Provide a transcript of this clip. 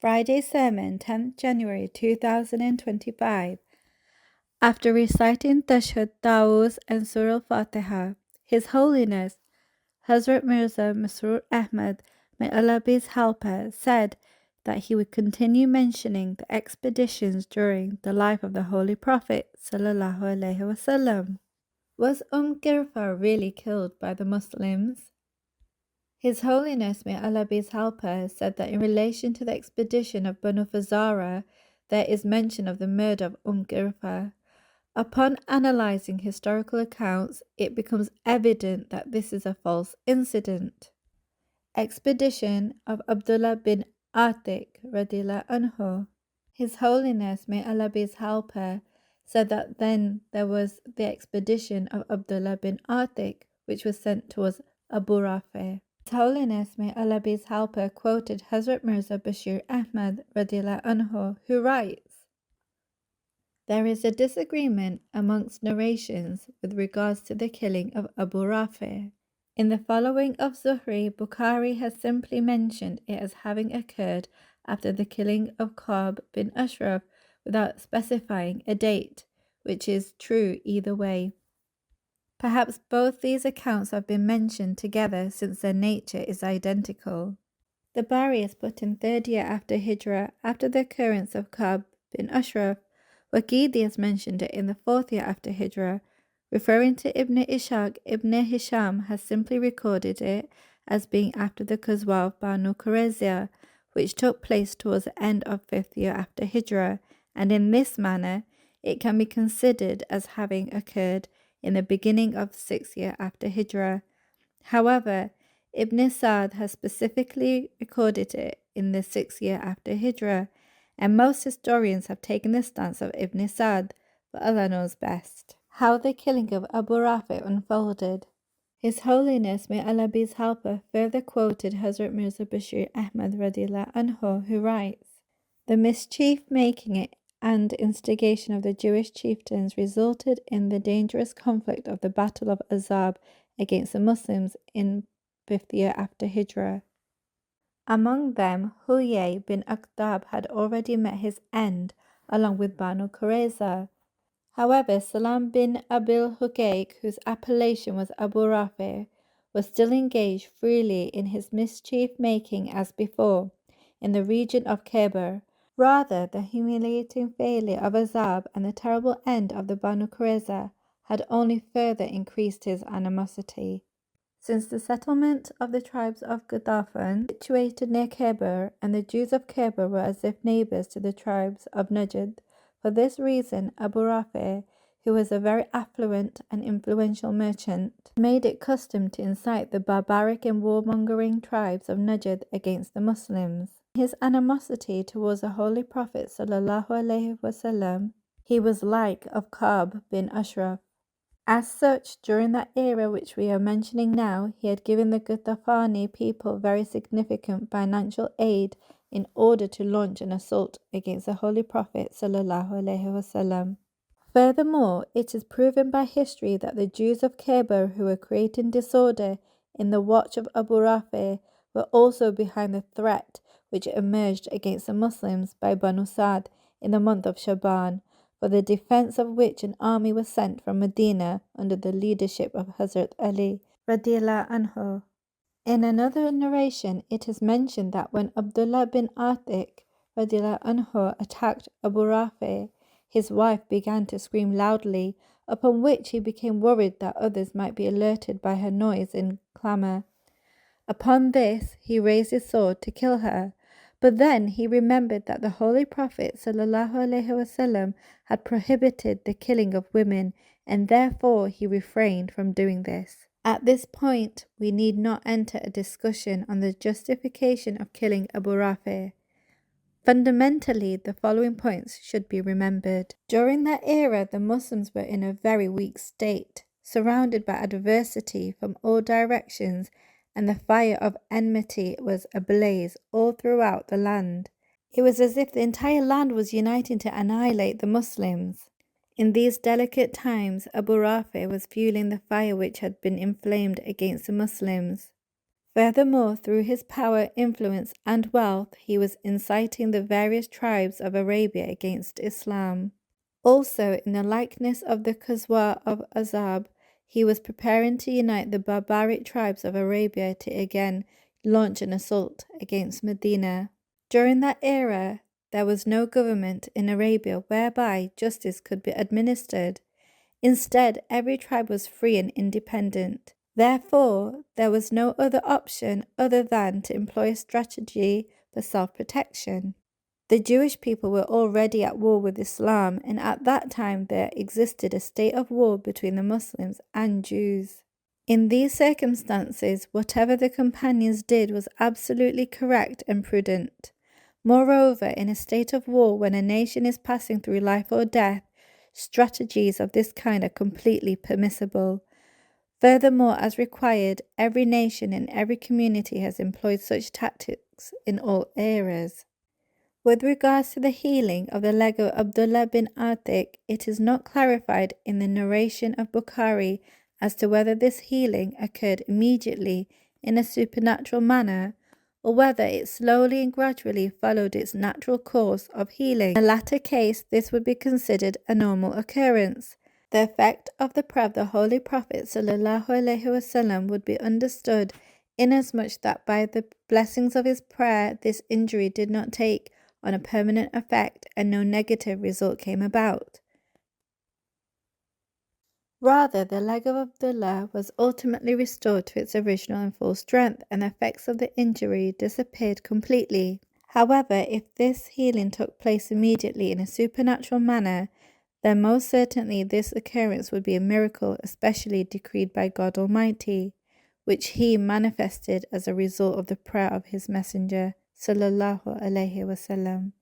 Friday sermon, 10th January 2025. After reciting Tashhud, Ta'awuz and Surah Al-Fatiha, His Holiness Hazrat Mirza Masroor Ahmad, may Allah be his helper, said that he would continue mentioning the expeditions during the life of the Holy Prophet sallallahu alaihi wasallam. Was Ghirfar really killed by the Muslims? His Holiness, may Allah be his helper, said that in relation to the expedition of Banu Fazara, there is mention of the murder of Ghirfar. Upon analysing historical accounts, it becomes evident that this is a false incident. Expedition of Abdullah bin Atiq radiyallahu anhu. His Holiness, may Allah be his helper, said that then there was the expedition of Abdullah bin Atiq, which was sent towards Abu Rafi. His Holiness, may Allah be his helper, quoted Hazrat Mirza Bashir Ahmad radiyallahu anhu, who writes, "There is a disagreement amongst narrations with regards to the killing of Abu Rafi. In the following of Zuhri, Bukhari has simply mentioned it as having occurred after the killing of Ka'b bin Ashraf without specifying a date, which is true either way. Perhaps both these accounts have been mentioned together since their nature is identical. The Bari is put in 3rd year after Hijrah, after the occurrence of Ka'b bin Ashraf. Waqidi has mentioned it in the 4th year after Hijrah. Referring to Ibn Ishaq, Ibn Hisham has simply recorded it as being after the Qazwa of Banu Qurayza, which took place towards the end of 5th year after Hijrah, and in this manner it can be considered as having occurred in the beginning of 6th year after Hijrah. However, Ibn Sa'd has specifically recorded it in the 6th year after Hijrah, and most historians have taken the stance of Ibn Sa'd, but Allah knows best. How the killing of Abu Rafi unfolded. His Holiness, may Allah be his helper, further quoted Hazrat Mirza Bashir Ahmad radiyallahu anhu, who writes, "The mischief making and instigation of the Jewish chieftains resulted in the dangerous conflict of the Battle of Azab against the Muslims in 5th year after Hijrah. Among them, Huyay bin Akhtab had already met his end, along with Banu Qurayza. However, Salam bin Abil Huqayq, whose appellation was Abu Rafi, was still engaged freely in his mischief-making as before, in the region of Khyber. Rather, the humiliating failure of Azab and the terrible end of the Banu Qurayza had only further increased his animosity. Since the settlement of the tribes of Ghatafan, situated near Khyber, and the Jews of Khyber were as if neighbours to the tribes of Najd, for this reason Abu Rafi, who was a very affluent and influential merchant, made it custom to incite the barbaric and warmongering tribes of Najd against the Muslims. His animosity towards the Holy Prophet sallallahu alaihi wasallam, he was like of Ka'b bin Ashraf. As such, during that era which we are mentioning now, he had given the Ghatafani people very significant financial aid in order to launch an assault against the Holy Prophet sallallahu alaihi wasallam. Furthermore, it is proven by history that the Jews of Khyber who were creating disorder in the watch of Abu Rafi were also behind the threat which emerged against the Muslims by Banu Sa'd in the month of Shaban, for the defense of which an army was sent from Medina under the leadership of Hazrat Ali radiyallahu anhu. In another narration, it is mentioned that when Abdullah bin Atiq radiyallahu anhu attacked Abu Rafi, his wife began to scream loudly, upon which he became worried that others might be alerted by her noise and clamour. Upon this, he raised his sword to kill her, but then he remembered that the Holy Prophet sallallahu alaihi wasallam had prohibited the killing of women, and therefore he refrained from doing this. At this point, we need not enter a discussion on the justification of killing Abu Rafi. Fundamentally, the following points should be remembered. During that era, the Muslims were in a very weak state, surrounded by adversity from all directions, and the fire of enmity was ablaze all throughout the land. It was as if the entire land was uniting to annihilate the Muslims. In these delicate times, Abu Rafi was fueling the fire which had been inflamed against the Muslims. Furthermore, through his power, influence, and wealth, he was inciting the various tribes of Arabia against Islam. Also, in the likeness of the Qaswa of Azab, he was preparing to unite the barbaric tribes of Arabia to again launch an assault against Medina. During that era, there was no government in Arabia whereby justice could be administered. Instead, every tribe was free and independent. Therefore, there was no other option other than to employ a strategy for self-protection. The Jewish people were already at war with Islam, and at that time there existed a state of war between the Muslims and Jews. In these circumstances, whatever the companions did was absolutely correct and prudent. Moreover, in a state of war, when a nation is passing through life or death, strategies of this kind are completely permissible. Furthermore, as required, every nation and every community has employed such tactics in all eras. With regards to the healing of the leg of Abdullah bin Atiq, it is not clarified in the narration of Bukhari as to whether this healing occurred immediately in a supernatural manner, or whether it slowly and gradually followed its natural course of healing. In the latter case, this would be considered a normal occurrence. The effect of the prayer of the Holy Prophet ﷺ would be understood inasmuch that by the blessings of his prayer this injury did not take on a permanent effect and no negative result came about. Rather, the leg of Abdullah was ultimately restored to its original and full strength, and the effects of the injury disappeared completely. However, if this healing took place immediately in a supernatural manner, then most certainly this occurrence would be a miracle especially decreed by God Almighty, which He manifested as a result of the prayer of His Messenger sallallahu alaihi wasallam.